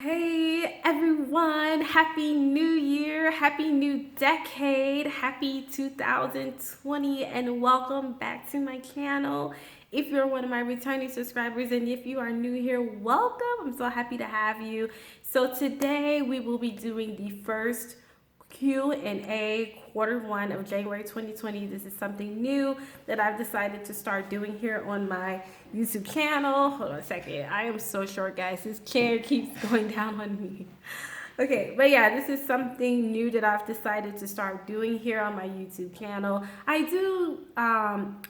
Hey everyone, happy new year, happy new decade, happy 2020, and welcome back to my channel. If you're one of my returning subscribers and if you are new here, welcome. I'm so happy to have you. So today we will be doing the first Q&A quarter 1 of January 2020. This is something new that I've decided to start doing here on my YouTube channel. Hold on a second. I am so short, guys. This chair keeps going down on me. Okay, but yeah, this is something new that I've decided to start doing here on my YouTube channel. I do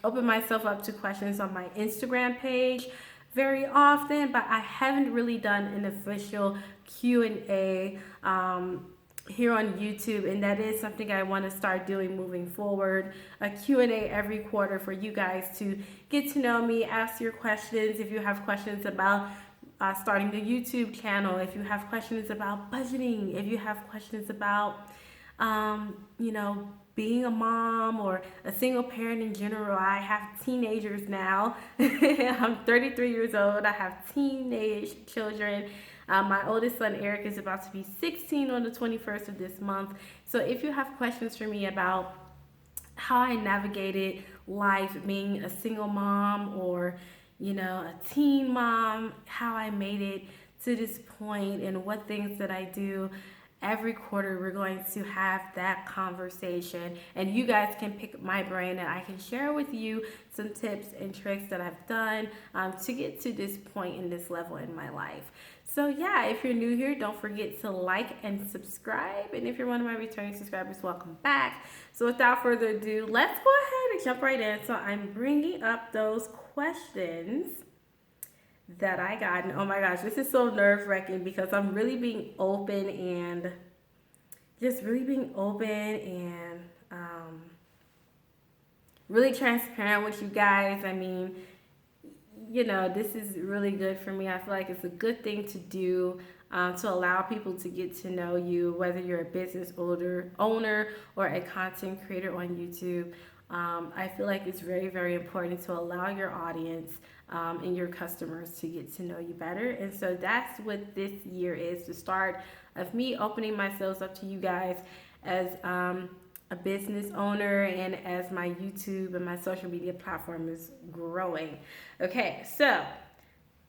open myself up to questions on my Instagram page very often, but I haven't really done an official Q&A here on YouTube, and that is something I want to start doing moving forward. A Q&A every quarter for you guys to get to know me, ask your questions. If you have questions about starting the YouTube channel, if you have questions about budgeting, if you have questions about, being a mom or a single parent in general. I have teenagers now. I'm 33 years old. I have teenage children. My oldest son, Eric, is about to be 16 on the 21st of this month. So if you have questions for me about how I navigated life being a single mom or, a teen mom, how I made it to this point and what things that I do, every quarter we're going to have that conversation, and you guys can pick my brain and I can share with you some tips and tricks that I've done to get to this point in this level in my life. So yeah, if you're new here, don't forget to like and subscribe, and if you're one of my returning subscribers, welcome back. So without further ado, let's go ahead and jump right in. So I'm bringing up those questions that I got. And oh my gosh, this is so nerve-wracking because I'm really being open and really transparent with you guys. I mean, this is really good for me. I feel like it's a good thing to do to allow people to get to know you, whether you're a business owner or a content creator on YouTube. I feel like it's very, very important to allow your audience and your customers to get to know you better. And so that's what this year is, the start of me opening myself up to you guys as a business owner and as my YouTube and my social media platform is growing. Okay, so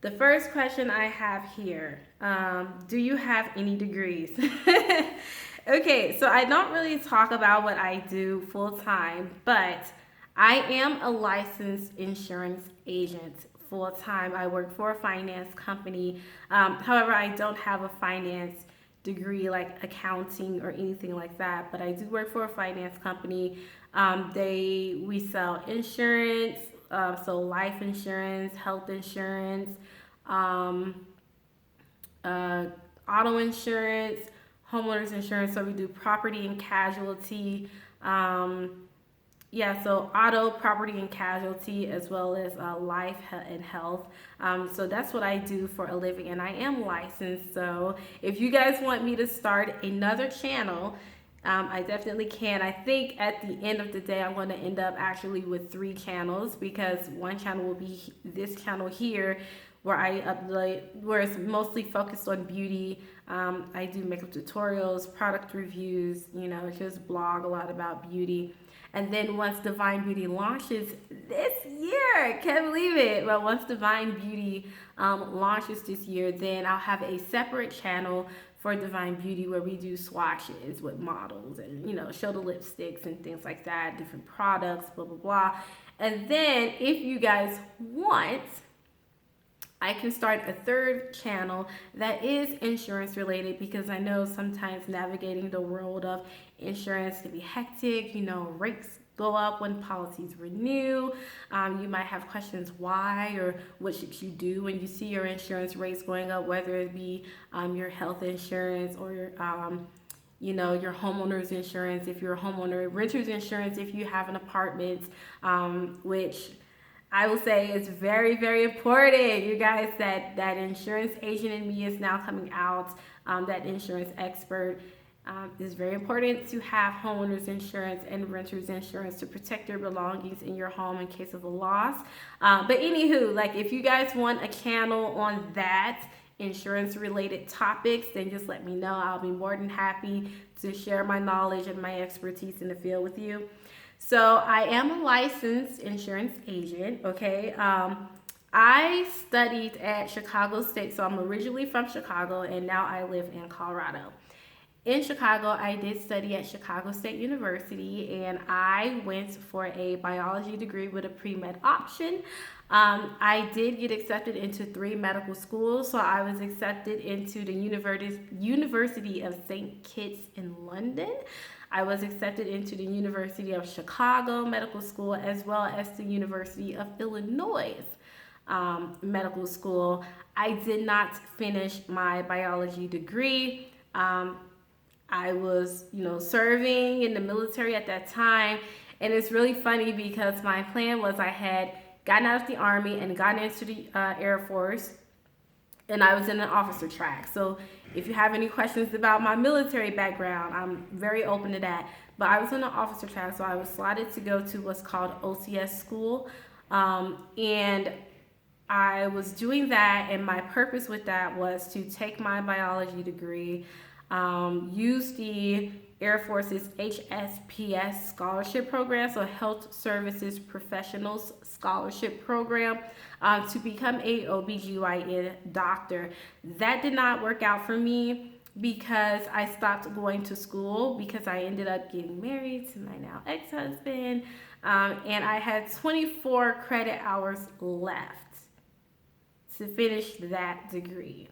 the first question I have here, do you have any degrees? Okay, so I don't really talk about what I do full time, but I am a licensed insurance agent full time. I work for a finance company. However, I don't have a finance degree like accounting or anything like that, but I do work for a finance company. We sell insurance, so life insurance, health insurance, um, uh, auto insurance, homeowners insurance. So we do property and casualty. So auto, property, and casualty, as well as life and health. So that's what I do for a living, and I am licensed. So if you guys want me to start another channel, I definitely can. I think at the end of the day, I'm going to end up actually with 3 channels, because one channel will be this channel here, where I upload, where it's mostly focused on beauty. I do makeup tutorials, product reviews, just blog a lot about beauty. And then once Divine Beauty launches this year, can't believe it, but once Divine Beauty launches this year, then I'll have a separate channel for Divine Beauty where we do swatches with models and, show the lipsticks and things like that, different products, blah, blah, blah. And then if you guys want, I can start a 3rd channel that is insurance related, because I know sometimes navigating the world of insurance can be hectic. Rates go up when policies renew. You might have questions why or what should you do when you see your insurance rates going up, whether it be your health insurance or your homeowner's insurance if you're a homeowner, renter's insurance if you have an apartment, which I will say it's very, very important, you guys, that insurance agent in me is now coming out, that insurance expert. It's very important to have homeowners insurance and renters insurance to protect your belongings in your home in case of a loss. But anywho, like if you guys want a channel on that insurance related topics, then just let me know. I'll be more than happy to share my knowledge and my expertise in the field with you. So I am a licensed insurance agent, okay? I studied at Chicago State, so I'm originally from Chicago and now I live in Colorado. In Chicago, I did study at Chicago State University and I went for a biology degree with a pre-med option. I did get accepted into 3 medical schools. So I was accepted into the University of St. Kitts in London. I was accepted into the University of Chicago Medical School as well as the University of Illinois Medical School. I did not finish my biology degree. I was, serving in the military at that time. And it's really funny because my plan was I had gotten out of the Army and gotten into the Air Force. And I was in an officer track. So if you have any questions about my military background, I'm very open to that. But I was in an officer track, so I was slotted to go to what's called OCS school. And I was doing that, and my purpose with that was to take my biology degree, use the Air Force's HSPS scholarship program, so Health Services Professionals Scholarship Program, to become a OBGYN doctor. That did not work out for me because I stopped going to school because I ended up getting married to my now ex-husband, and I had 24 credit hours left to finish that degree.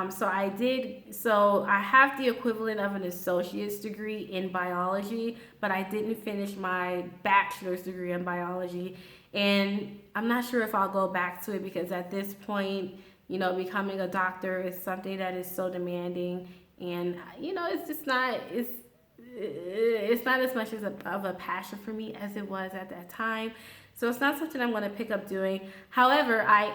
So I have the equivalent of an associate's degree in biology, but I didn't finish my bachelor's degree in biology. And I'm not sure if I'll go back to it because at this point, becoming a doctor is something that is so demanding. And, it's just not, it's not as much of a passion for me as it was at that time. So it's not something I'm going to pick up doing. However, I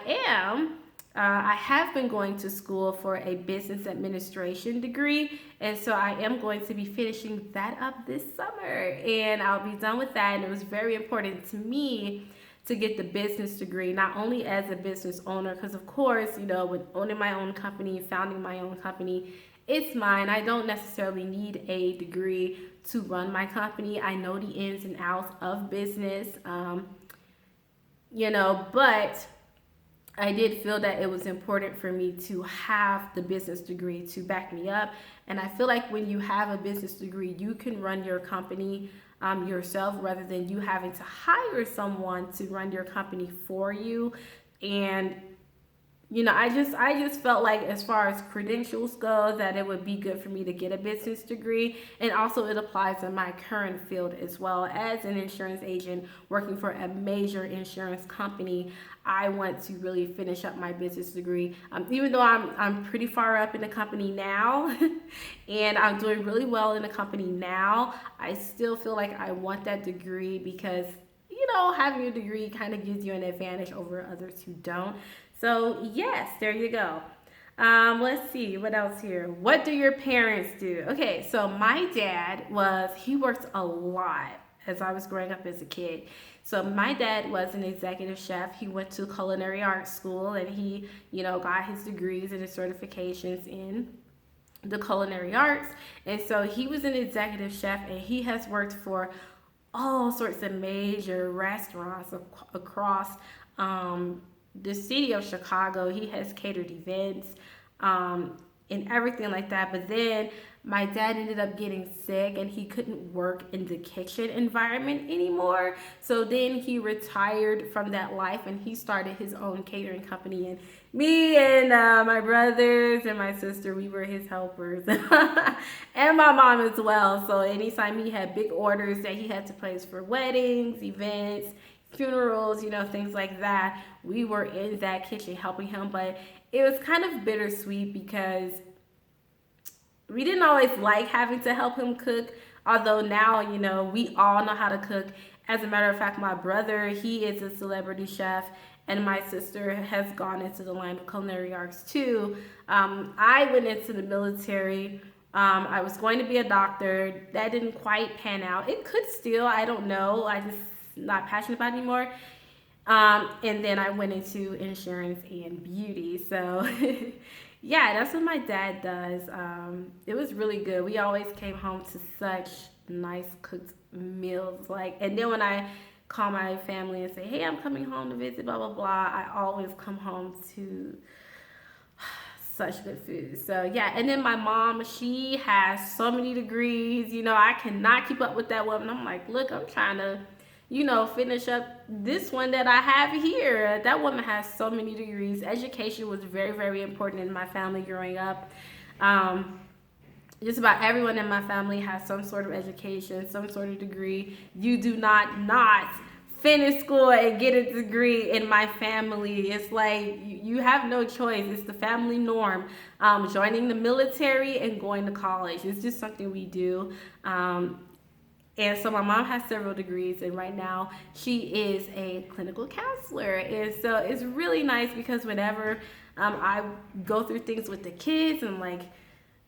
have been going to school for a business administration degree, and so I am going to be finishing that up this summer, and I'll be done with that. And it was very important to me to get the business degree, not only as a business owner, because of course, with owning my own company, founding my own company, it's mine. I don't necessarily need a degree to run my company. I know the ins and outs of business, but I did feel that it was important for me to have the business degree to back me up. And I feel like when you have a business degree, you can run your company yourself rather than you having to hire someone to run your company for you. And I just felt like as far as credentials go, that it would be good for me to get a business degree. And also it applies in my current field as well. As an insurance agent working for a major insurance company, I want to really finish up my business degree. Even though I'm pretty far up in the company now and I'm doing really well in the company now, I still feel like I want that degree because having a degree kind of gives you an advantage over others who don't. So yes, there you go. Let's see, what else here? What do your parents do? Okay, so my dad he worked a lot as I was growing up as a kid. So my dad was an executive chef. He went to culinary arts school and he, got his degrees and his certifications in the culinary arts. And so he was an executive chef and he has worked for all sorts of major restaurants across the city of Chicago. He has catered events and everything like that. But then my dad ended up getting sick and he couldn't work in the kitchen environment anymore. So then he retired from that life and he started his own catering company. And me and my brothers and my sister, we were his helpers and my mom as well. So anytime he had big orders that he had to place for weddings, events, funerals, things like that, we were in that kitchen helping him. But it was kind of bittersweet because we didn't always like having to help him cook, although now, we all know how to cook. As a matter of fact, my brother, he is a celebrity chef, and my sister has gone into the line of culinary arts too. I went into the military. I was going to be a doctor. That didn't quite pan out. It could still, I don't know. I just not passionate about it anymore. And then I went into insurance and beauty. So Yeah, that's what my dad does. It was really good. We always came home to such nice cooked meals. Like, and then when I call my family and say, "Hey, I'm coming home to visit," blah blah blah, I always come home to such good food. So yeah, and then my mom, she has so many degrees. I cannot keep up with that woman. I'm like, look, I'm trying to, finish up this one that I have here. That woman has so many degrees. Education was very, very important in my family growing up. Um, just about everyone in my family has some sort of education, some sort of degree. You do not finish school and get a degree in my family. It's like you have no choice. It's the family norm. Joining the military and going to college. It's just something we do. And so my mom has several degrees, and right now she is a clinical counselor. And so it's really nice because whenever I go through things with the kids, and like,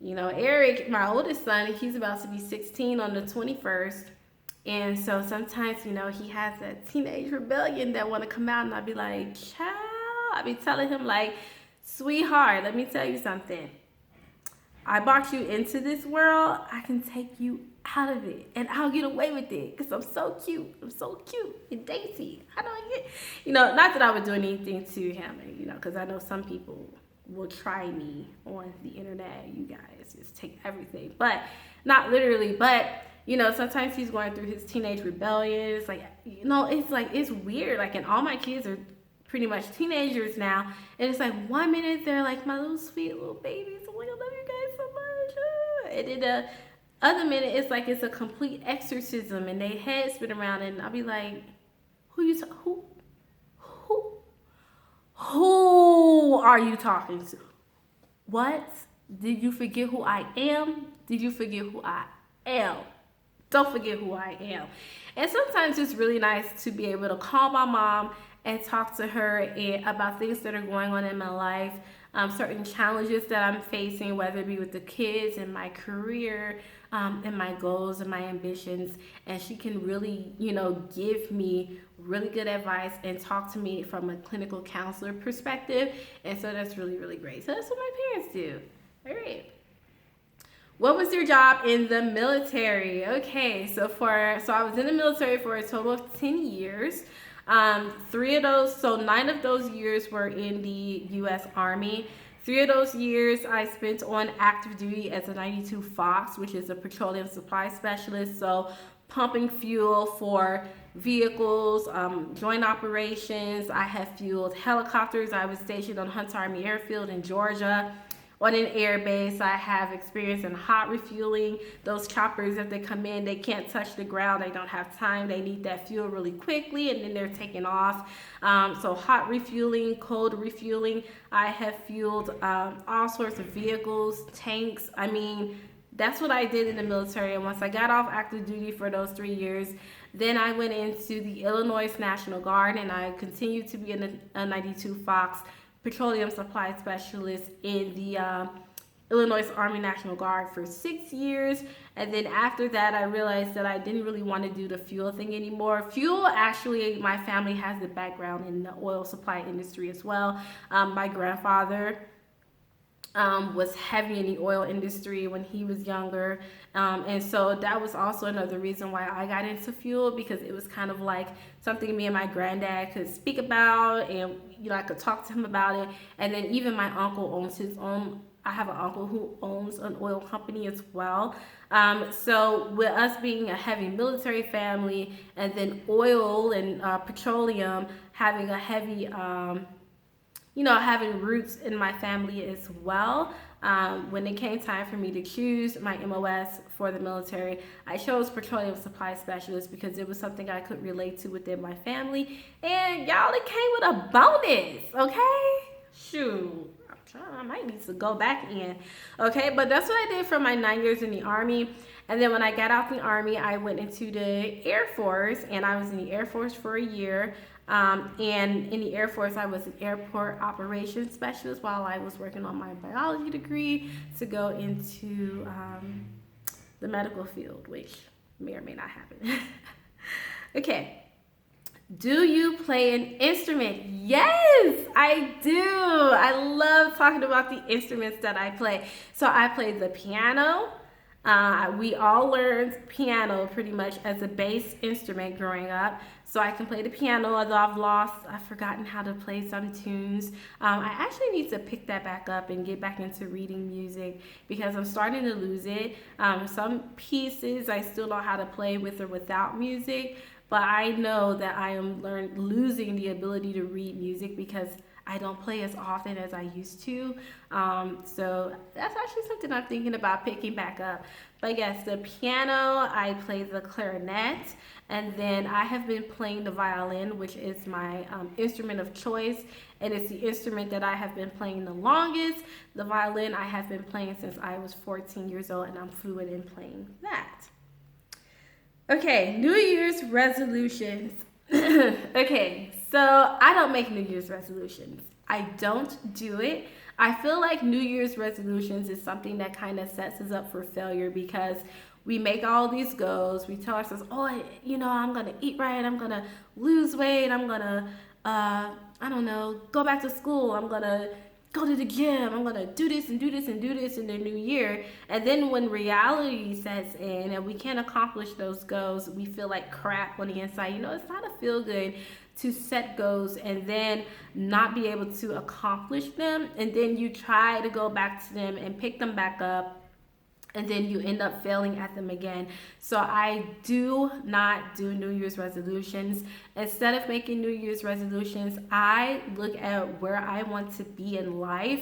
Eric, my oldest son, he's about to be 16 on the 21st. And so sometimes, he has that teenage rebellion that want to come out, and I'll be like, child, I'll be telling him like, sweetheart, let me tell you something. I brought you into this world. I can take you out of it, and I'll get away with it because I'm so cute. I'm so cute and dainty. I don't get, not that I would do anything to him, because I know some people will try me on the internet. You guys just take everything, but not literally. But sometimes he's going through his teenage rebellion. It's like, it's weird. Like, and all my kids are pretty much teenagers now, and it's like one minute they're like my little sweet little babies. Oh my God, I love you guys so much. And then the other minute it's like it's a complete exorcism, and they head spin around, and I'll be like, who are you talking to? What? Did you forget who I am? Did you forget who I am? Don't forget who I am. And sometimes it's really nice to be able to call my mom and talk to her about things that are going on in my life, certain challenges that I'm facing, whether it be with the kids and my career, and my goals and my ambitions. And she can really, give me really good advice and talk to me from a clinical counselor perspective. And so that's really, really great. So that's what my parents do. All right. What was your job in the military? Okay, so I was in the military for a total of 10 years. 9 of those years were in the U.S. Army. 3 of those years I spent on active duty as a 92 Fox, which is a petroleum supply specialist. So pumping fuel for vehicles, joint operations. I have fueled helicopters. I was stationed on Hunt Army Airfield in Georgia. On an air base, I have experience in hot refueling. Those choppers, if they come in, they can't touch the ground. They don't have time. They need that fuel really quickly, and then they're taken off. So hot refueling, cold refueling. I have fueled all sorts of vehicles, tanks. I mean, that's what I did in the military. And once I got off active duty for those 3 years, then I went into the Illinois National Guard, and I continued to be a 92 Fox petroleum supply specialist in the Illinois Army National Guard for 6 years. And then after that, I realized that I didn't really want to do the fuel thing anymore. Fuel, actually, my family has the background in the oil supply industry as well. My grandfather was heavy in the oil industry when he was younger. And so that was also another reason why I got into fuel, because it was kind of like something me and my granddad could speak about, and I could talk to him about it. And then even my uncle owns his own, I have an uncle who owns an oil company as well. So with us being a heavy military family, and then oil and petroleum having a heavy having roots in my family as well. When it came time for me to choose my MOS for the military, I chose petroleum supply specialist because it was something I could relate to within my family. And y'all, it came with a bonus, okay? Shoot, I might need to go back in, okay? But that's what I did for my 9 years in the Army. And then when I got out the Army, I went into the Air Force, and I was in the Air Force for a year. And in the Air Force, I was an airport operations specialist while I was working on my biology degree to go into the medical field, which may or may not happen. Okay. Do you play an instrument? Yes, I do. I love talking about the instruments that I play. So I play the piano. We all learned piano pretty much as a bass instrument growing up. So I can play the piano, although I've forgotten how to play some tunes. I actually need to pick that back up and get back into reading music because I'm starting to lose it. Some pieces I still know how to play with or without music, but I know that I am losing the ability to read music because I don't play as often as I used to. So that's actually something I'm thinking about picking back up. But yes, the piano, I play the clarinet, and then I have been playing the violin, which is my instrument of choice, and it's the instrument that I have been playing the longest. The violin I have been playing since I was 14 years old, and I'm fluent in playing that. Okay, New Year's resolutions. Okay, so I don't make New Year's resolutions. I don't do it. I feel like New Year's resolutions is something that kind of sets us up for failure because we make all these goals. We tell ourselves, oh, I'm going to eat right. I'm going to lose weight. I'm going to, I don't know, go back to school. I'm going to go to the gym. I'm going to do this and do this and do this in the new year. And then when reality sets in and we can't accomplish those goals, we feel like crap on the inside. It's not a feel good to set goals and then not be able to accomplish them. And then you try to go back to them and pick them back up, and then you end up failing at them again. So I do not do New Year's resolutions. Instead of making New Year's resolutions, I look at where I want to be in life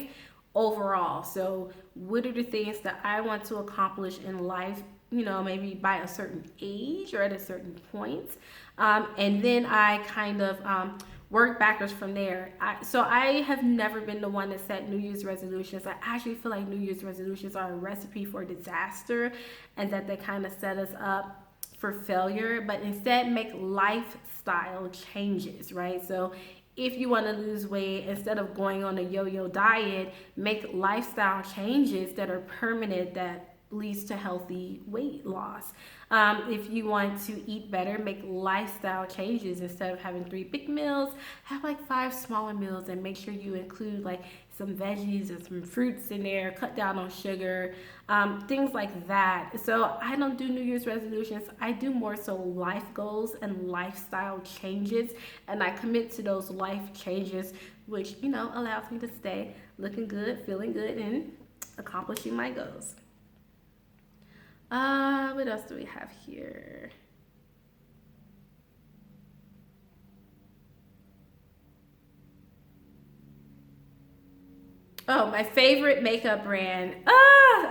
overall. So what are the things that I want to accomplish in life, maybe by a certain age or at a certain point. And then I kind of work backwards from there. So I have never been the one to set New Year's resolutions. I actually feel like New Year's resolutions are a recipe for disaster and that they kind of set us up for failure, but instead make lifestyle changes, right? So if you want to lose weight, instead of going on a yo-yo diet, make lifestyle changes that are permanent, that leads to healthy weight loss. If you want to eat better, make lifestyle changes. Instead of having 3 big meals, have like 5 smaller meals, and make sure you include like some veggies and some fruits in there. Cut down on sugar, things like that. So I don't do New Year's resolutions. I do more so life goals and lifestyle changes, and I commit to those life changes, which allows me to stay looking good, feeling good, and accomplishing my goals. What else do we have here? Oh, my favorite makeup brand.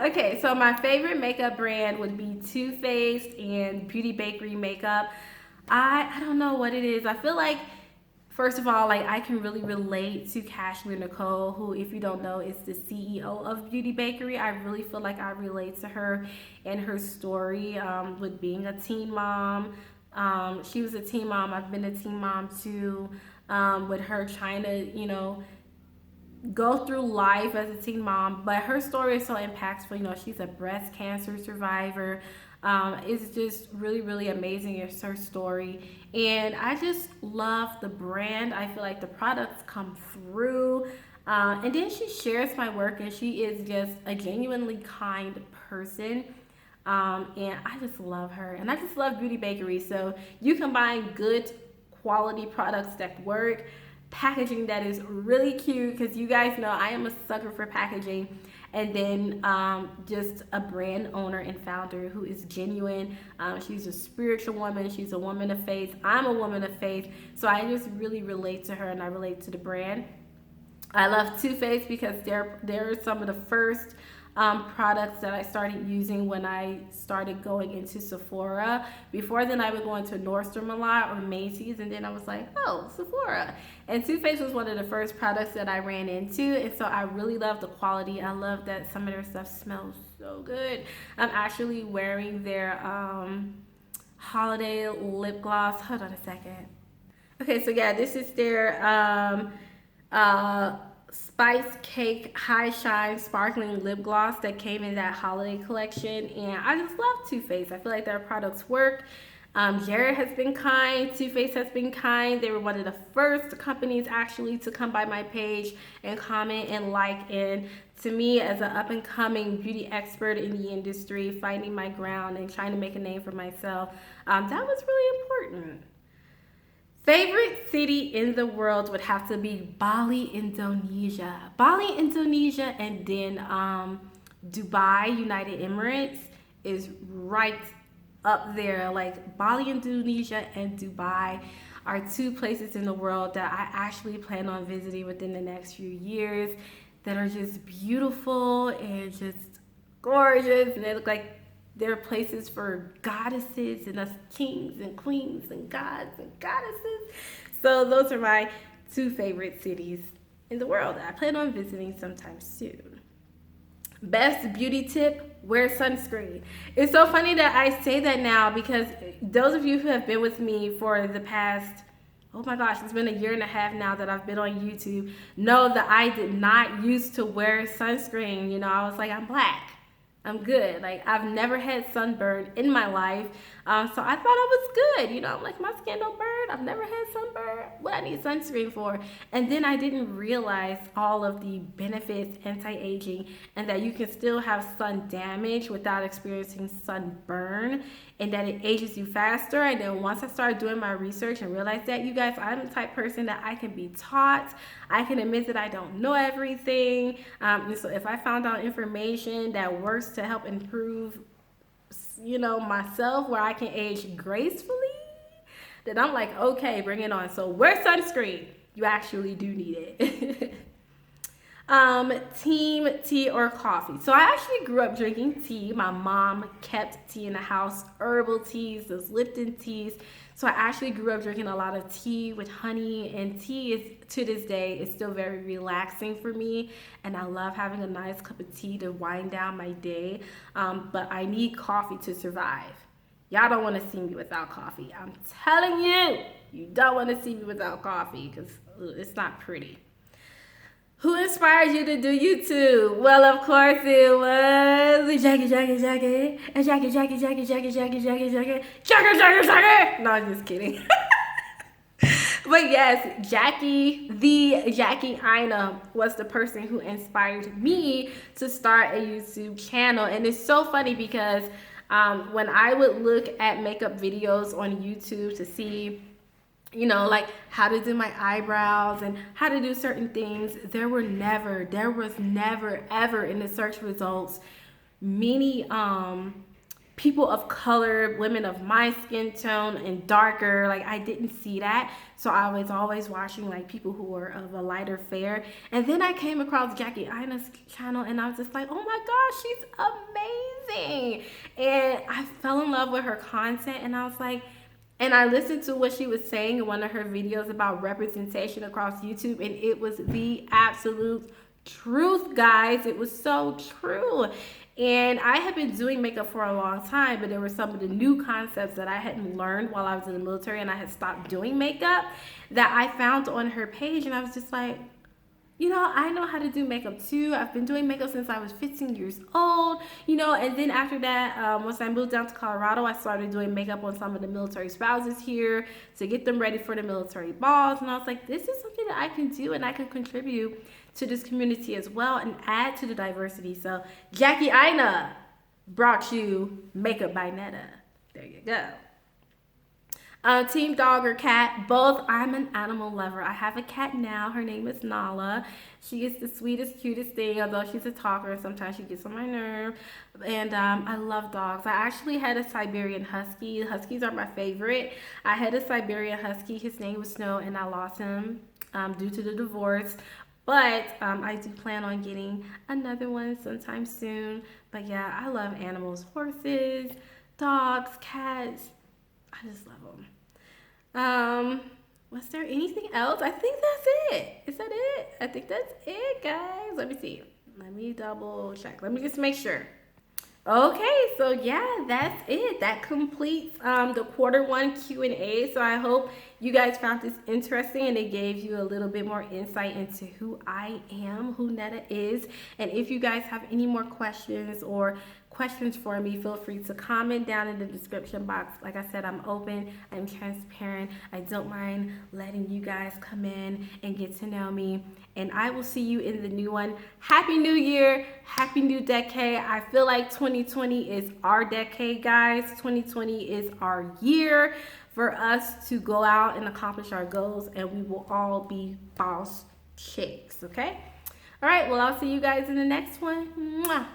Okay. So my favorite makeup brand would be Too Faced and Beauty Bakery makeup. I don't know what it is. I feel like, first of all, like I can really relate to Cashmere Nicole, who, if you don't know, is the CEO of Beauty Bakery. I really feel like I relate to her and her story with being a teen mom. She was a teen mom. I've been a teen mom too. With her trying to, go through life as a teen mom, but her story is so impactful. She's a breast cancer survivor. It's just really, really amazing. It's her story, and I just love the brand. I feel like the products come through, and then she shares my work, and she is just a genuinely kind person. And I just love her, and I just love Beauty Bakery. So you combine good quality products that work, packaging that is really cute, because you guys know I am a sucker for packaging, and then just a brand owner and founder who is genuine. She's a spiritual woman. She's a woman of faith. I'm a woman of faith. So I just really relate to her, and I relate to the brand. I love Too Faced because they're some of the first products that I started using when I started going into Sephora. Before then, I would go into Nordstrom a lot or Macy's, and then I was like, oh, Sephora. And Too Faced was one of the first products that I ran into, and so I really love the quality. I love that some of their stuff smells so good. I'm actually wearing their holiday lip gloss. Hold on a second. Okay, so yeah, this is their Spice Cake High Shine Sparkling Lip Gloss that came in that holiday collection. And I just love Too Faced. I feel like their products work. Jared has been kind. Too Faced has been kind. They were one of the first companies actually to come by my page and comment and like. And to me, as an up and coming beauty expert in the industry, finding my ground and trying to make a name for myself, that was really important. Favorite city in the world would have to be Bali, Indonesia. Bali, Indonesia, and then Dubai, United Emirates is right up there. Like Bali, Indonesia, and Dubai are two places in the world that I actually plan on visiting within the next few years that are just beautiful and just gorgeous, and they look like they're places for goddesses and us kings and queens and gods and goddesses. So those are my two favorite cities in the world that I plan on visiting sometime soon. Best beauty tip, wear sunscreen. It's so funny that I say that now because those of you who have been with me for the past, oh my gosh, it's been 1.5 years now that I've been on YouTube, know that I did not used to wear sunscreen. You know, I was like, I'm black, I'm good. Like, I've never had sunburn in my life. So I thought I was good. You know, I'm like, my skin don't burn. I've never had sunburn. What I need sunscreen for? And then I didn't realize all of the benefits, anti-aging, and that you can still have sun damage without experiencing sunburn, and that it ages you faster. And then once I started doing my research and realized that, you guys, I'm the type of person that I can be taught. I can admit that I don't know everything. And so if I found out information that works to help improve, you know, myself, where I can age gracefully, then I'm like, okay, bring it on. So wear sunscreen. You actually do need it. Team tea or coffee. So I actually grew up drinking tea. My mom kept tea in the house, herbal teas, those Lipton teas. So I actually grew up drinking a lot of tea with honey, and tea is, to this day, is still very relaxing for me, and I love having a nice cup of tea to wind down my day. But I need coffee to survive. Y'all don't want to see me without coffee. I'm telling you, you don't want to see me without coffee because it's not pretty. Who inspired you to do YouTube? Well, of course it was Jackie. No, I'm just kidding. But yes, Jackie, the Jackie Ina, was the person who inspired me to start a YouTube channel. And it's so funny because when I would look at makeup videos on YouTube to see, you know, like how to do my eyebrows and how to do certain things, there was never ever in the search results many people of color, women of my skin tone and darker. Like, I didn't see that. So I was always watching like people who were of a lighter fair. And then I came across Jackie Ina's channel and I was just like, oh my gosh, she's amazing. And I fell in love with her content, and I was like, and I listened to what she was saying in one of her videos about representation across YouTube, and it was the absolute truth, guys. It was so true. And I had been doing makeup for a long time, but there were some of the new concepts that I hadn't learned while I was in the military and I had stopped doing makeup that I found on her page, and I was just like, you know, I know how to do makeup too. I've been doing makeup since I was 15 years old, you know. And then after that, once I moved down to Colorado, I started doing makeup on some of the military spouses here to get them ready for the military balls. And I was like, this is something that I can do, and I can contribute to this community as well and add to the diversity. So Jackie Ina brought you Makeup by Netta. There you go. Team dog or cat, both. I'm an animal lover. I have a cat now. Her name is Nala. She is the sweetest, cutest thing, although she's a talker. Sometimes she gets on my nerve. And I love dogs. I actually had a Siberian Husky. Huskies are my favorite. I had a Siberian Husky. His name was Snow, and I lost him due to the divorce. But I do plan on getting another one sometime soon. But yeah, I love animals. Horses, dogs, cats. I just love them. Was there anything else? I think that's it. Is that it? I think that's it, guys. Let me see. Let me double check. Let me just make sure. Okay, so yeah, that's it. That completes the Q1 Q&A. So I hope you guys found this interesting and it gave you a little bit more insight into who I am, who Netta is. And if you guys have any more questions or questions for me, feel free to comment down in the description box. Like I said, I'm open, I'm transparent. I don't mind letting you guys come in and get to know me. And I will see you in the new one. Happy New Year, happy new decade. I feel like 2020 is our decade, guys. 2020 is our year for us to go out and accomplish our goals, and we will all be boss chicks, okay? All right, well, I'll see you guys in the next one. Mwah.